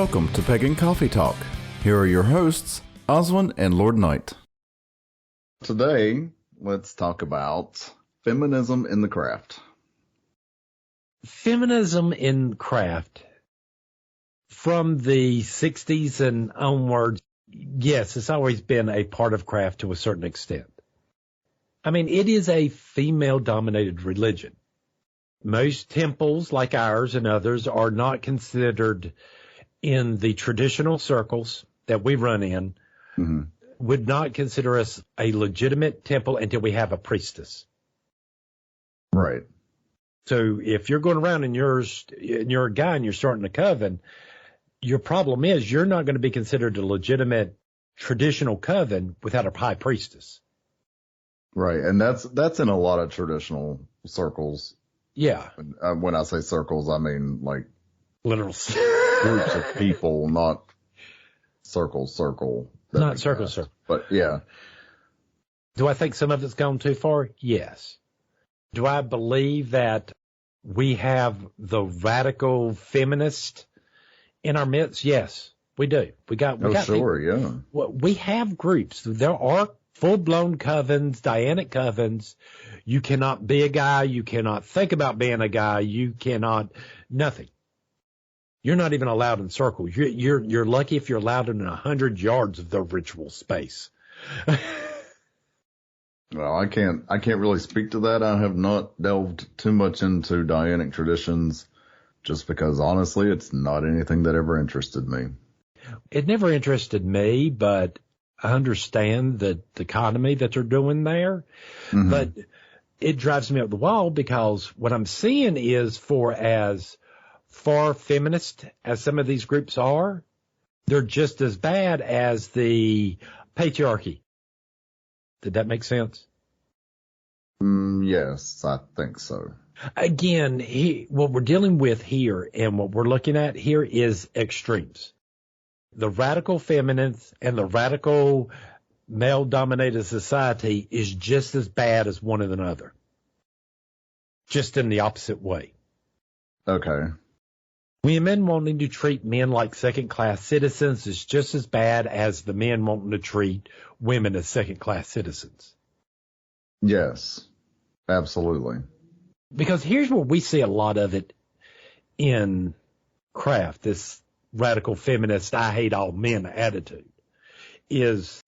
Welcome to Pagan Coffee Talk. Here are your hosts, Oswond and Lord Night. Today, let's talk about feminism in the craft. Feminism in craft, from the 60s and onwards, yes, it's always been a part of craft to a certain extent. I mean, it is a female-dominated religion. Most temples, like ours and others, are not considered in the traditional circles that we run in, would not consider us a legitimate temple until we have a priestess. Right. So if you're going around and you're a guy and you're starting a coven, your problem is you're not going to be considered a legitimate traditional coven without a high priestess. Right, and that's in a lot of traditional circles. Yeah. When I say circles, I mean like literal groups of people, not circle. Not circle. But yeah. Do I think some of it's gone too far? Yes. Do I believe that we have the radical feminist in our midst? Yes, we do. We got sure, people. Yeah. Well, we have groups. There are full-blown covens, Dianic covens. You cannot be a guy. You cannot think about being a guy. You cannot, nothing. You're not even allowed in circles. You're lucky if you're allowed in 100 yards of the ritual space. Well, I can't really speak to that. I have not delved too much into Dianic traditions just because honestly, it's not anything that ever interested me. It never interested me, but I understand the economy that they're doing there. Mm-hmm. But it drives me up the wall because what I'm seeing is for as far feminist as some of these groups are, they're just as bad as the patriarchy. Did that make sense? Yes, I think so. Again, what we're dealing with here and what we're looking at here is extremes. The radical feminist and the radical male-dominated society is just as bad as one another, just in the opposite way. Okay. Women wanting to treat men like second-class citizens is just as bad as the men wanting to treat women as second-class citizens. Yes, absolutely. Because here's where we see a lot of it in craft, this radical feminist, I hate all men attitude, is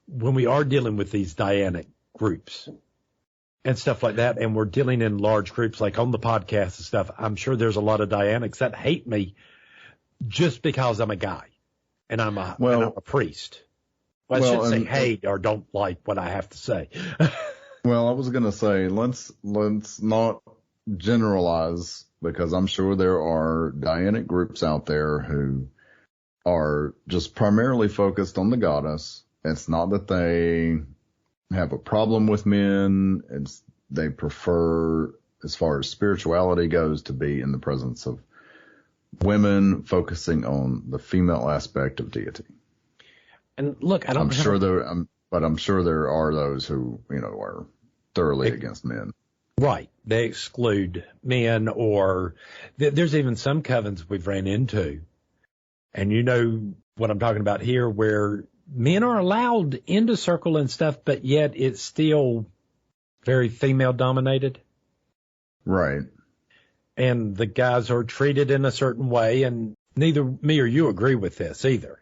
when we are dealing with these Dianic groups and stuff like that, and we're dealing in large groups like on the podcast and stuff, I'm sure there's a lot of Dianics that hate me just because I'm a guy and I'm a priest. Well, I shouldn't say hate or don't like what I have to say. Well, I was going to say, let's not generalize, because I'm sure there are Dianic groups out there who are just primarily focused on the goddess. It's not that they have a problem with men. They prefer, as far as spirituality goes, to be in the presence of women, focusing on the female aspect of deity. And look, I'm sure there are those who, are thoroughly against men. Right. They exclude men, or there's even some covens we've ran into. And you know what I'm talking about here, where men are allowed into circle and stuff, but yet it's still very female dominated. Right. And the guys are treated in a certain way, and neither me or you agree with this either.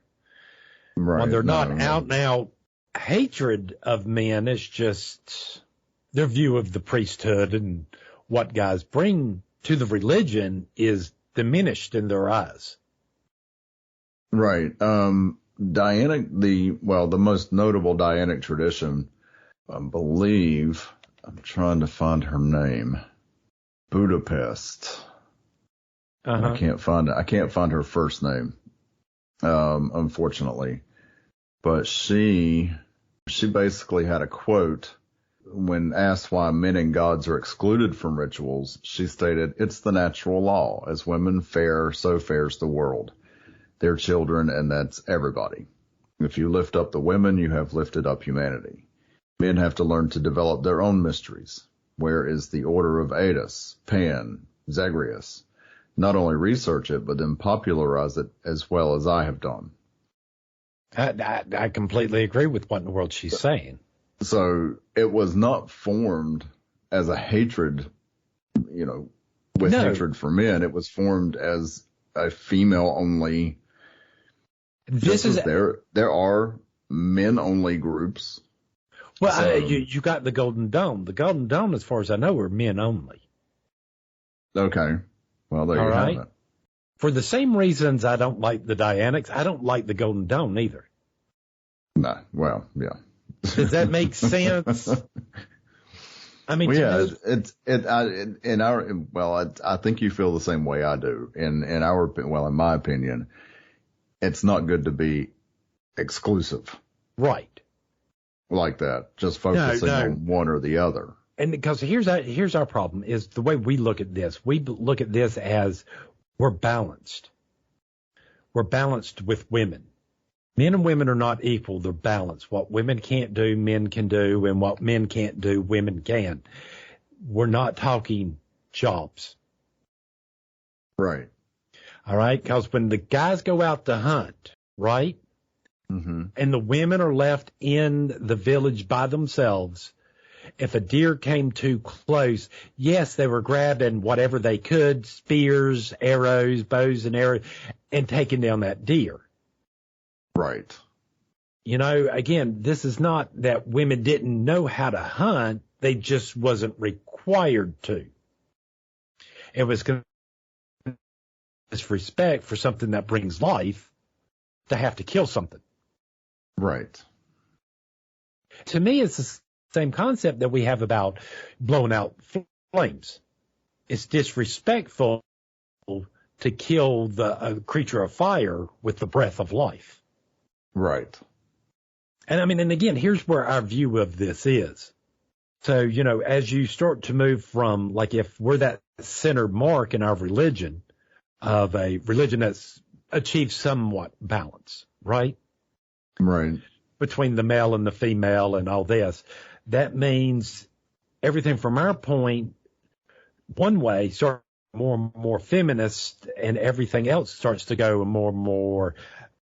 Right. When they're not out and out hatred of men, it's just their view of the priesthood and what guys bring to the religion is diminished in their eyes. Right. Dianic, the most notable Dianic tradition, I believe, I'm trying to find her name, Budapest. I can't find her first name, unfortunately. But she basically had a quote when asked why men and gods are excluded from rituals. She stated, "It's the natural law. As women fare, so fares the world. Their children, and that's everybody. If you lift up the women, you have lifted up humanity. Men have to learn to develop their own mysteries. Where is the order of Adus, Pan, Zagreus? not only research it, but then popularize it as well as I have done. I completely agree with what in the world she's saying. So it was not formed as a hatred, with hatred for men. It was formed as a female only. There are men only groups. Well, so, you got the Golden Dawn. The Golden Dawn, as far as I know, are men only. Okay. Well, there you have it. For the same reasons I don't like the Dianics, I don't like the Golden Dawn either. No. Well, yeah. Does that make sense? I mean, I think you feel the same way I do. In my opinion, it's not good to be exclusive. Right. Like that, just focusing on one or the other. And because here's our problem is the way we look at this. We look at this as we're balanced. We're balanced with women. Men and women are not equal. They're balanced. What women can't do, men can do, and what men can't do, women can. We're not talking jobs. Right. All right. Because when the guys go out to hunt, right? Mm-hmm. And the women are left in the village by themselves. If a deer came too close, yes, they were grabbing whatever they could, spears, arrows, bows and arrows, and taking down that deer. Right. Again, this is not that women didn't know how to hunt. They just wasn't required to. It was disrespect for something that brings life to have to kill something. Right. To me, it's the same concept that we have about blowing out flames. It's disrespectful to kill a creature of fire with the breath of life. Right. And again, here's where our view of this is. So, as you start to move from, like, if we're that center mark in our religion of a religion that's achieved somewhat balance, right? Right. Between the male and the female and all this. That means everything from our point, one way, start more and more feminist, and everything else starts to go more and more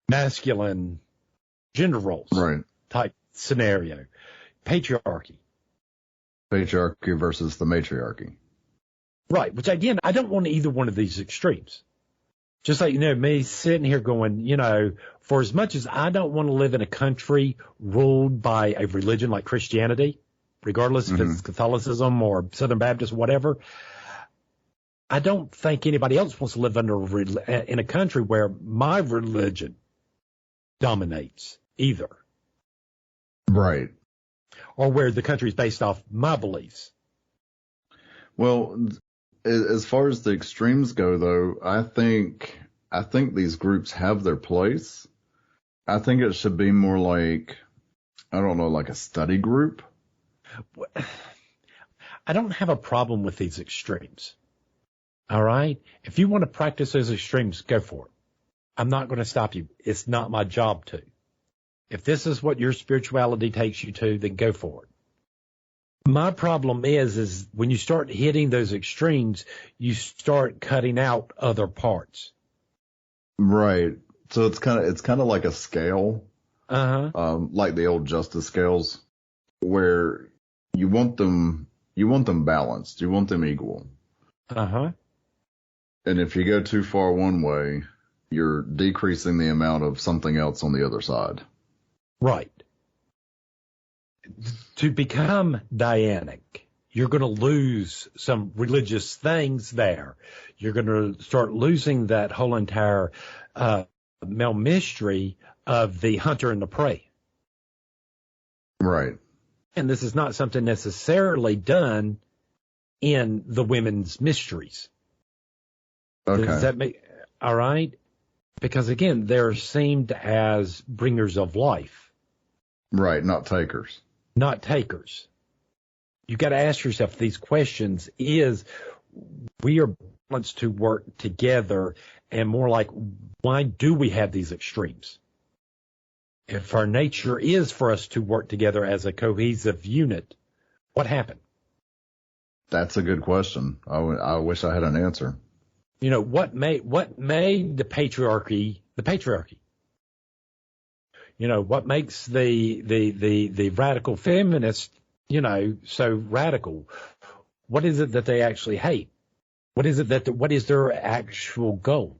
masculine gender roles. Right. Type scenario. Patriarchy versus the matriarchy. Right. Which, again, I don't want either one of these extremes. Just like, me sitting here going, for as much as I don't want to live in a country ruled by a religion like Christianity, regardless if it's Catholicism or Southern Baptist, whatever, I don't think anybody else wants to live in a country where my religion dominates either. Right. Or where the country is based off my beliefs. Well, as far as the extremes go, though, I think these groups have their place. I think it should be more like, I don't know, like a study group. I don't have a problem with these extremes. All right? If you want to practice those extremes, go for it. I'm not going to stop you. It's not my job to. If this is what your spirituality takes you to, then go for it. My problem is when you start hitting those extremes, you start cutting out other parts. Right. So it's kind of like a scale, like the old justice scales, where you want them balanced, you want them equal. And if you go too far one way, you're decreasing the amount of something else on the other side. Right. To become Dianic, you're going to lose some religious things there. You're going to start losing that whole entire male mystery of the hunter and the prey. Right. And this is not something necessarily done in the women's mysteries. Okay. Does that make all right? Because again, they're seen as bringers of life. Right, not takers. Not takers. You got to ask yourself these questions. Is we are balanced to work together, and more like, why do we have these extremes? If our nature is for us to work together as a cohesive unit, what happened? That's a good question. I wish I had an answer. You know, what made the patriarchy the patriarchy? You know, what makes the radical feminist, you know, so radical? What is it that they actually hate? What is their actual goal?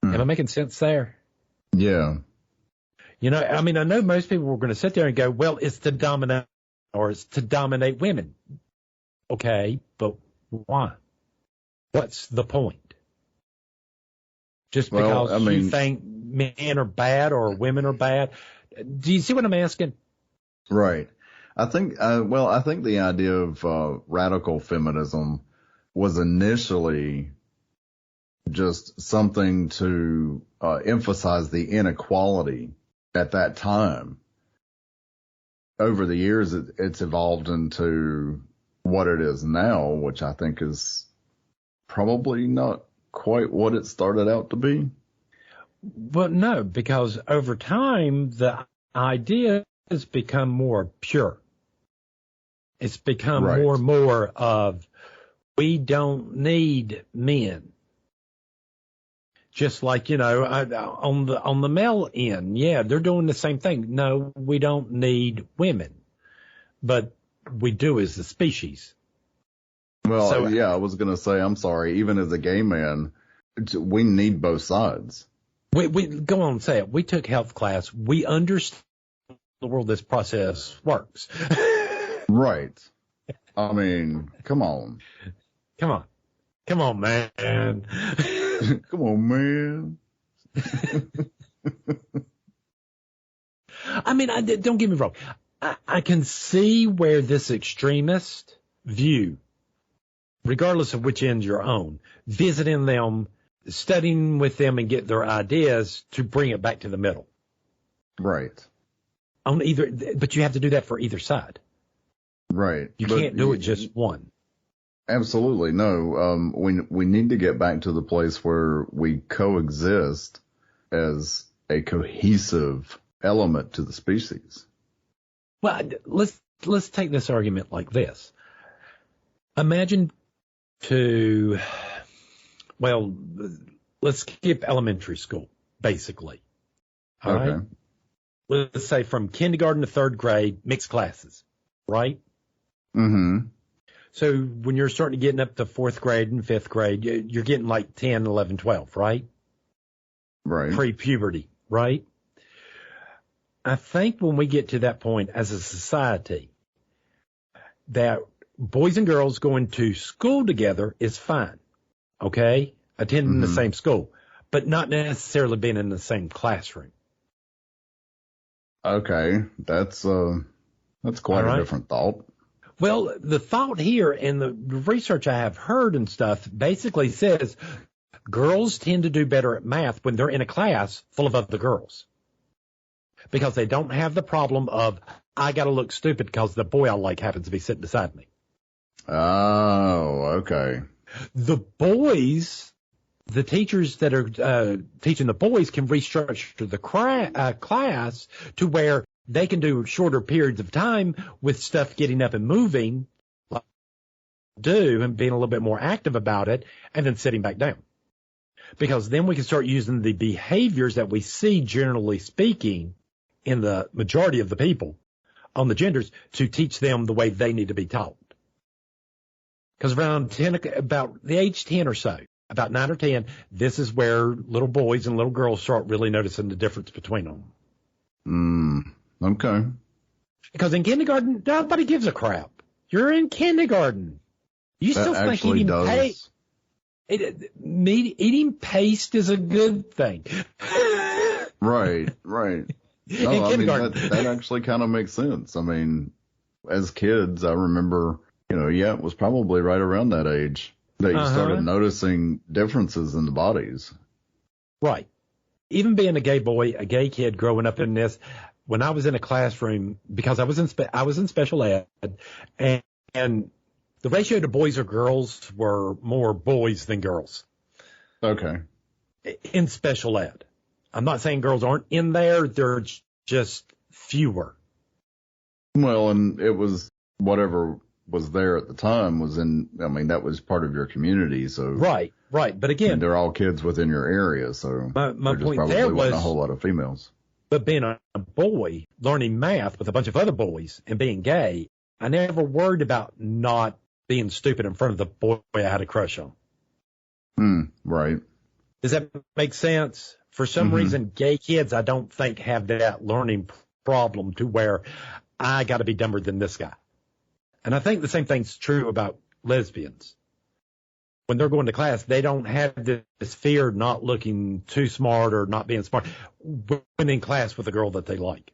Am I making sense there? Yeah. You know, I mean, I know most people were going to sit there and go, well, it's to dominate, or it's to dominate women. Okay, but why? What's the point? Just because you think men are bad or women are bad? Do you see what I'm asking? Right. I think the idea of radical feminism was initially just something to emphasize the inequality at that time. Over the years, it's evolved into what it is now, which I think is probably not quite what it started out to be. But no, because over time, the idea has become more pure. It's become more and more of, we don't need men. Just like, you know, on the male end, yeah, they're doing the same thing. No, we don't need women, but we do as a species. Well, so, yeah, I was going to say, I'm sorry, even as a gay man, we need both sides. We go on and say it. We took health class. We understand the world this process works. Right. I mean, come on. Come on, man. Come on, man. I mean, don't get me wrong. I can see where this extremist view, regardless of which end you're on, visiting them, studying with them and get their ideas to bring it back to the middle. Right. But you have to do that for either side. Right. You can't do it just one. Absolutely. No. We need to get back to the place where we coexist as a cohesive element to the species. Well, let's take this argument like this. Imagine let's skip elementary school, basically. All right. Let's say from kindergarten to third grade, mixed classes, right? Mm-hmm. So when you're starting to get up to fourth grade and fifth grade, you're getting like 10, 11, 12, right? Right. Pre-puberty, right? I think when we get to that point as a society, that boys and girls going to school together is fine, okay? Attending the same school, but not necessarily being in the same classroom. Okay, that's quite a different thought. Well, the thought here and the research I have heard and stuff basically says girls tend to do better at math when they're in a class full of other girls because they don't have the problem of, I got to look stupid because the boy I like happens to be sitting beside me. Oh, okay. The boys, the teachers that are teaching the boys can restructure the class to where they can do shorter periods of time with stuff getting up and moving, like do, and being a little bit more active about it, and then sitting back down. Because then we can start using the behaviors that we see, generally speaking, in the majority of the people on the genders to teach them the way they need to be taught. Because about the age 10 or so, about 9 or 10, this is where little boys and little girls start really noticing the difference between them. Okay. Because in kindergarten, nobody gives a crap. You're in kindergarten. You still think eating paste is a good thing. Right. No, I mean, that actually kind of makes sense. I mean, as kids, I remember, it was probably right around that age that you started noticing differences in the bodies. Right. Even being a gay boy, a gay kid growing up in this, when I was in a classroom, because I was in special ed, and the ratio to boys or girls were more boys than girls. Okay. In special ed. I'm not saying girls aren't in there. They're just fewer. Well, and it was whatever was there at the time that was part of your community. So right. Right. But And again, they're all kids within your area, so my there just point probably there wasn't a was, whole lot of females. but being a boy, learning math with a bunch of other boys and being gay, I never worried about not being stupid in front of the boy I had a crush on. Right. Does that make sense? For some reason, gay kids, I don't think, have that learning problem to where I got to be dumber than this guy. And I think the same thing's true about lesbians. When they're going to class, they don't have this fear of not looking too smart or not being smart when in class with a girl that they like.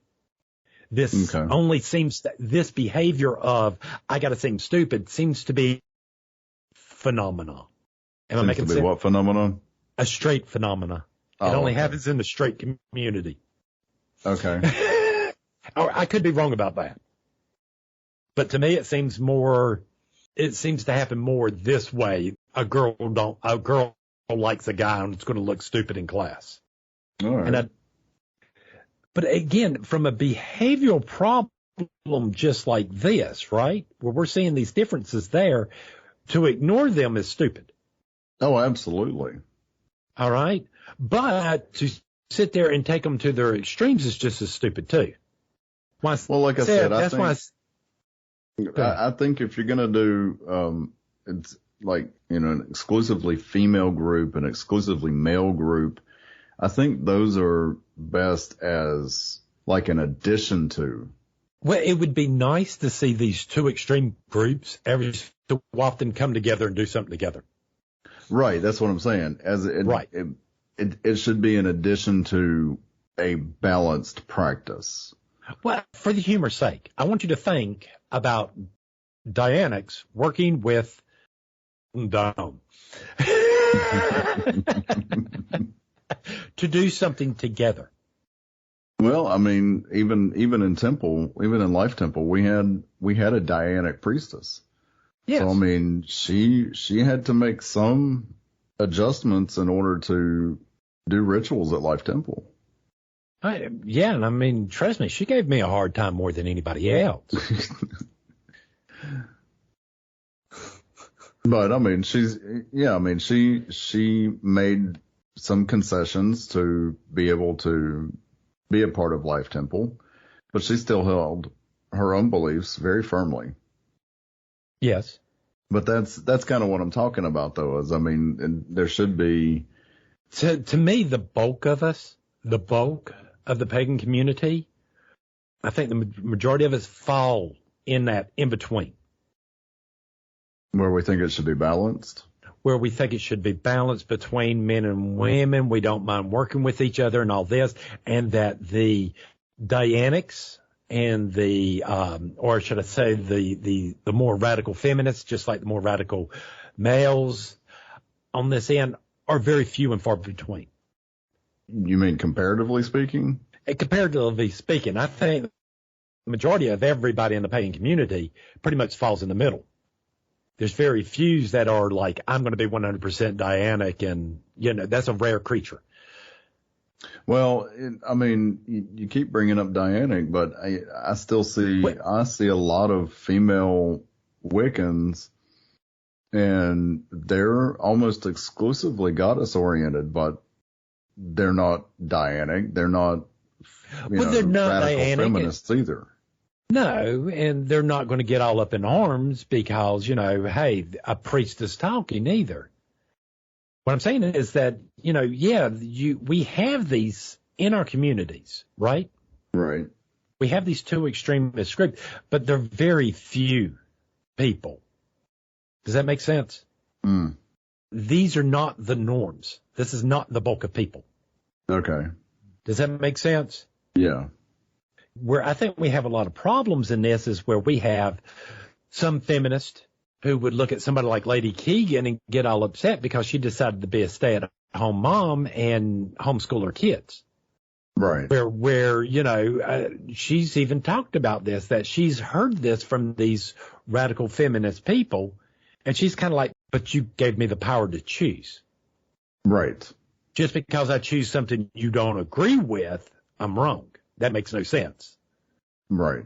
This only seems that this behavior of I got to seem stupid seems to be phenomenon. Am I making sense? What phenomenon? A straight phenomena. It only happens in the straight community. Okay. Or I could be wrong about that. But to me, it seems to happen more this way. A girl likes a guy and it's going to look stupid in class. All right. But again, from a behavioral problem just like this, right, where we're seeing these differences there, to ignore them is stupid. Oh, absolutely. All right. But to sit there and take them to their extremes is just as stupid too. Well, like I said, I think if you're going to do, it's like, an exclusively female group, an exclusively male group, I think those are best as like an addition to. Well, it would be nice to see these two extreme groups every so often come together and do something together. Right. That's what I'm saying. It should be an addition to a balanced practice. Well, for the humor's sake, I want you to think about Dianics working with Dom to do something together. Well, I mean, even in Life Temple, we had a Dianic priestess. Yes. So I mean, she had to make some adjustments in order to do rituals at Life Temple. Yeah, and I mean, trust me, she gave me a hard time more than anybody else. But I mean, she made some concessions to be able to be a part of Life Temple, but she still held her own beliefs very firmly. Yes. But that's kind of what I'm talking about, though, is, I mean, there should be. To me, the bulk of the pagan community, I think the majority of us fall in that in between. Where we think it should be balanced? Where we think it should be balanced between men and women. We don't mind working with each other and all this. And that the Dianics and or should I say the more radical feminists, just like the more radical males on this end, are very few and far between. You mean comparatively speaking? Comparatively speaking, I think the majority of everybody in the pagan community pretty much falls in the middle. There's very few that are like, I'm going to be 100% Dianic, and, that's a rare creature. Well, I mean, you keep bringing up Dianic, but I still see, I see a lot of female Wiccans, and they're almost exclusively goddess oriented, but they're not Dianic. They're not, they're not radical Dianic feminists either. No, and they're not going to get all up in arms because, hey, a priest is talking either. What I'm saying is that, we have these in our communities, right? Right. We have these two extremist groups, but they're very few people. Does that make sense? Mm. These are not the norms. This is not the bulk of people. Okay. Does that make sense? Yeah. Where I think we have a lot of problems in this is where we have some feminists who would look at somebody like Lady Keegan and get all upset because she decided to be a stay-at-home mom and homeschool her kids. Right. Where she's even talked about this, that she's heard this from these radical feminist people, and she's kind of like, but you gave me the power to choose. Right. Just because I choose something you don't agree with, I'm wrong. That makes no sense. Right.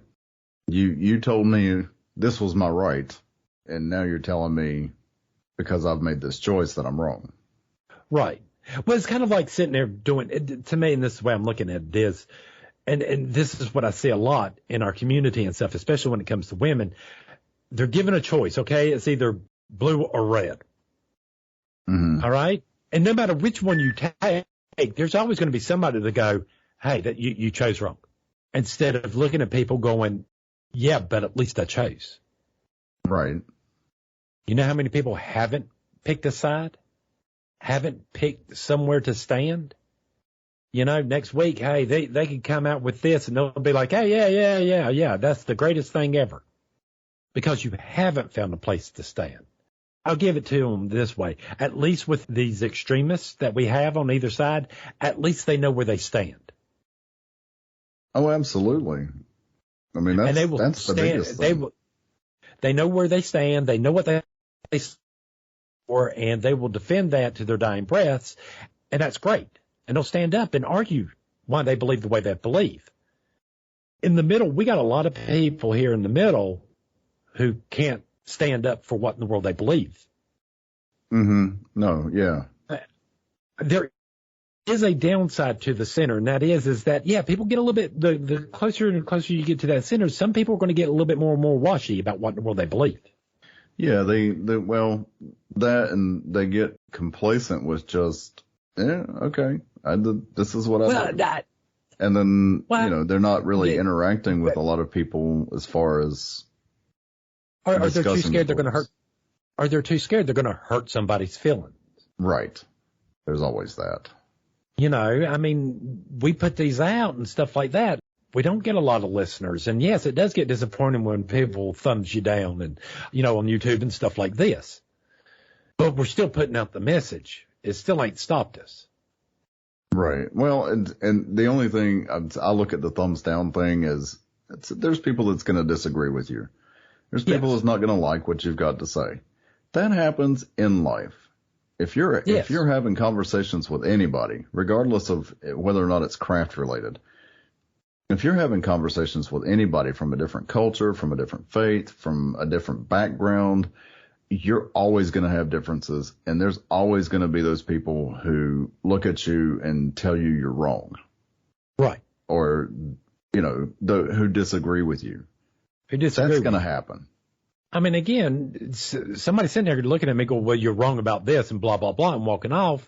You told me this was my right, and now you're telling me because I've made this choice that I'm wrong. Right. Well, it's kind of like sitting there doing it, to me, and this is the way I'm looking at it is, and this is what I see a lot in our community and stuff, especially when it comes to women. They're given a choice, okay? It's either blue or red. Mm-hmm. All right? And no matter which one you take, there's always going to be somebody to go, hey, that you chose wrong. Instead of looking at people going, yeah, but at least I chose. Right. You know how many people haven't picked a side? Haven't picked somewhere to stand? You know, next week, hey, they could come out with this and they'll be like, hey, yeah, that's the greatest thing ever. Because you haven't found a place to stand. I'll give it to them this way. At least with these extremists that we have on either side, at least they know where they stand. Oh, absolutely. I mean, that's the biggest thing. They know where they stand. They know what they stand for, and they will defend that to their dying breaths, and that's great. And they'll stand up and argue why they believe the way they believe. In the middle, we got a lot of people here in the middle who can't stand up for what in the world they believe. Mm-hmm. No, yeah. There is a downside to the center, and that is that, yeah, people get a little bit, the closer and closer you get to that center, some people are going to get a little bit more and more washy about what in the world they believe. Yeah, well, that, and they get complacent with just, yeah, okay, this is what I do. And then, they're not really interacting with a lot of people as far as, Are they too scared they're going to hurt? Are they too scared they're going to hurt somebody's feelings? Right. There's always that. You know, I mean, we put these out and stuff like that. We don't get a lot of listeners. And yes, it does get disappointing when people thumbs you down and, on YouTube and stuff like this. But we're still putting out the message. It still ain't stopped us. Right. Well, and the only thing I look at the thumbs down thing is there's people that's going to disagree with you. There's people that's not going to like what you've got to say. That happens in life. If you're having conversations with anybody, regardless of whether or not it's craft related, if you're having conversations with anybody from a different culture, from a different faith, from a different background, you're always going to have differences, and there's always going to be those people who look at you and tell you you're wrong. Right. Or, who disagree with you. That's going to happen. I mean, again, somebody sitting there looking at me go, well, you're wrong about this and blah, blah, blah, and walking off.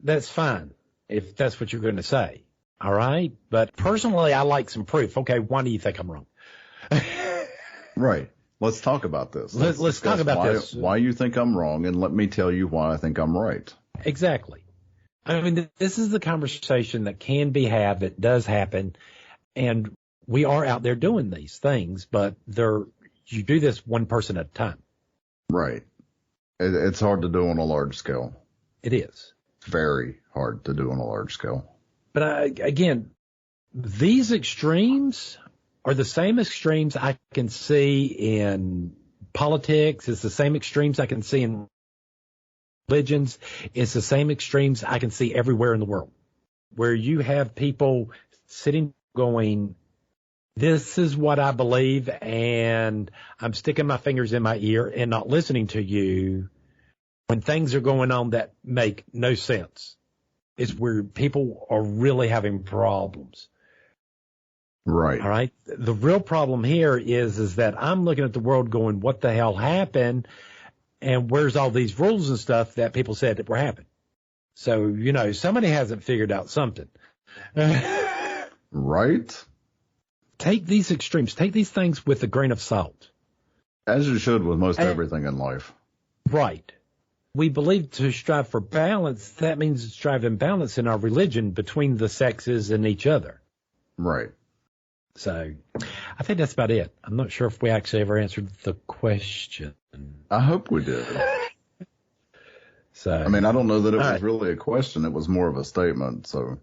That's fine if that's what you're going to say. All right. But personally, I like some proof. Okay. Why do you think I'm wrong? Right. Let's talk about this. Let's talk about this. Why you think I'm wrong, and let me tell you why I think I'm right. Exactly. I mean, this is the conversation that can be had, that does happen, and we are out there doing these things, but you do this one person at a time. Right. It's hard to do on a large scale. It is. Very hard to do on a large scale. But again, these extremes are the same extremes I can see in politics. It's the same extremes I can see in religions. It's the same extremes I can see everywhere in the world, where you have people sitting going, this is what I believe, and I'm sticking my fingers in my ear and not listening to you when things are going on that make no sense. It's where people are really having problems. Right. All right. The real problem here is that I'm looking at the world going, what the hell happened? And where's all these rules and stuff that people said that were happening? So, somebody hasn't figured out something. Right. Take these extremes. Take these things with a grain of salt. As you should with most everything in life. Right. We believe to strive for balance. That means striving balance in our religion between the sexes and each other. Right. So I think that's about it. I'm not sure if we actually ever answered the question. I hope we did. So I mean, I don't know that it was really a question. It was more of a statement. So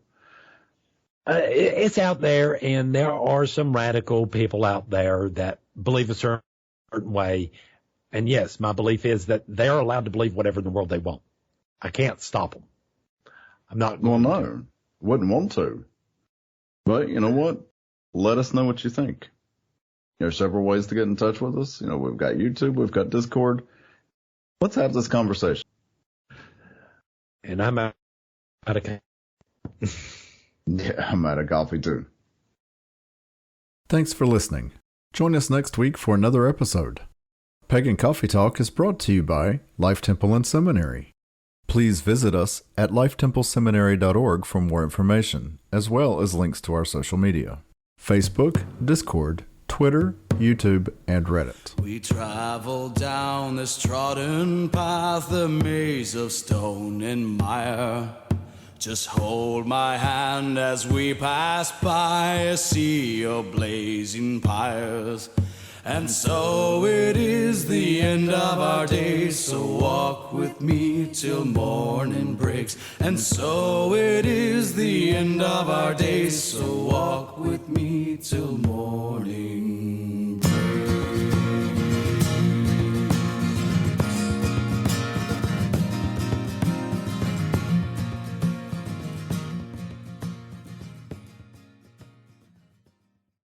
it's out there, and there are some radical people out there that believe a certain way. And yes, my belief is that they're allowed to believe whatever in the world they want. I can't stop them. I'm not. Well, no, wouldn't want to. But you know what? Let us know what you think. There's several ways to get in touch with us. We've got YouTube, we've got Discord. Let's have this conversation. And I'm out of Yeah, I'm out of coffee too. Thanks for listening. Join us next week for another episode. Pagan Coffee Talk is brought to you by Life Temple and Seminary. Please visit us at lifetempleseminary.org for more information, as well as links to our social media: Facebook, Discord, Twitter, YouTube, and Reddit. We travel down this trodden path, a maze of stone and mire. Just hold my hand as we pass by a sea of blazing pyres. And so it is the end of our days, so walk with me till morning breaks. And so it is the end of our days, so walk with me till morning